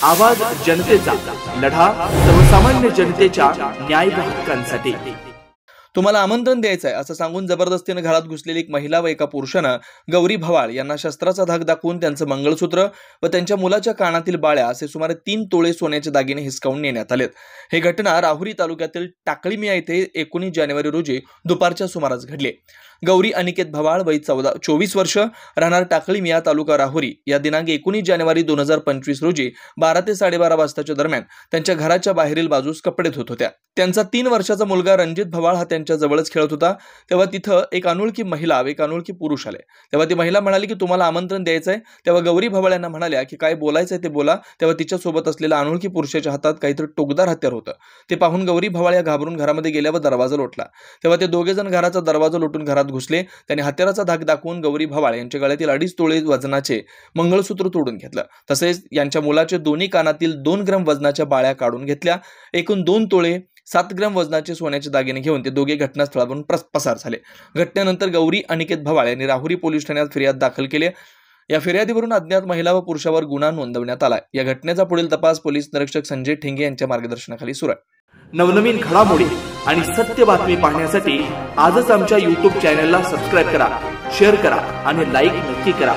आवाज जनतेचा, लढा सर्वसामान्य जनतेच्या न्याय व हक्कांसाठी। तुम्हाला आमंत्रण द्यायचं आहे असं सांगून जबरदस्तीने घरात घुसलेली एक महिला व एका पुरुषानं गौरी भवाळ यांना शस्त्राचा धाक दाखवून त्यांचं मंगळसूत्र व त्यांच्या मुलाच्या कानातील बाळ्या असे सुमारे 3 तोळे सोन्याचे दागिने हिसकावून नेण्यात आलेत। ही घटना राहुरी तालुक्यातील टाकळीमिया येथे 19 जानेवारी रोजी दुपारच्या सुमारास घडली। गौरी अनिकेत भवाळ वय 24 वर्ष, राहणार टाकळीमिया, तालुका राहुरी या दिनांक 19 जानेवारी 2025 रोजी 12 ते 12:30 वाजताच्या दरम्यान त्यांच्या घराच्या बाहेरील बाजूस कपडे धुत होत्या। त्यांचा 3 वर्षाचा मुलगा रणजित भवाळ हा त्यांच्या जवळच खेळत होता। तेव्हा तिथं एक अनोळखी महिला व एक अनोळखी पुरुष आले। तेव्हा ती महिला म्हणाली की तुम्हाला आमंत्रण द्यायचं आहे। तेव्हा गौरी भवाळ यांना म्हणाल्या की काय बोलायचंय ते बोला। तेव्हा तिच्या सोबत असलेल्या अनोळखी पुरुषाच्या हातात काहीतरी टोकदार हत्यार होतं। ते पाहून गौरी भवाळ या घाबरून घरामध्ये गेल्या व दरवाजा लोटला। तेव्हा ते दोघे जण घराचा दरवाजा लोटून घरात घुसले। त्यांनी हत्याराचा धाक दाखवून गौरी भवाळ यांच्या गळ्यातील 2.5 तोळे वजनाचे मंगळसूत्र तोडून घेतलं। तसेच यांच्या मुलाचे दोन्ही कानातील 2 ग्रॅम वजनाच्या बाळ्या काढून घेतल्या। एकूण 2 तोळे 7 ग्रॅम वजनाचे सोन्याचे दागिने घेऊन ते दोघे घटनास्थळावरून पसार झाले। घटनेनंतर गौरी अनिकेत भवाळ यांनी राहुरी पोलीस ठाण्यात फिर्याद दाखल केली। या फिर्यादीवरून अज्ञात महिला व पुरुषावर गुन्हा नोंदवण्यात आला। या घटनेचा पुढील तपास पोलीस निरीक्षक संजय ठेंगे यांच्या मार्गदर्शनाखाली सुरू आहे। नवनवीन घडामोडी आणि सत्य बातमी पाहण्यासाठी आजच आमच्या YouTube चॅनलला सबस्क्राइब करा, शेअर करा आणि लाईक नक्की करा।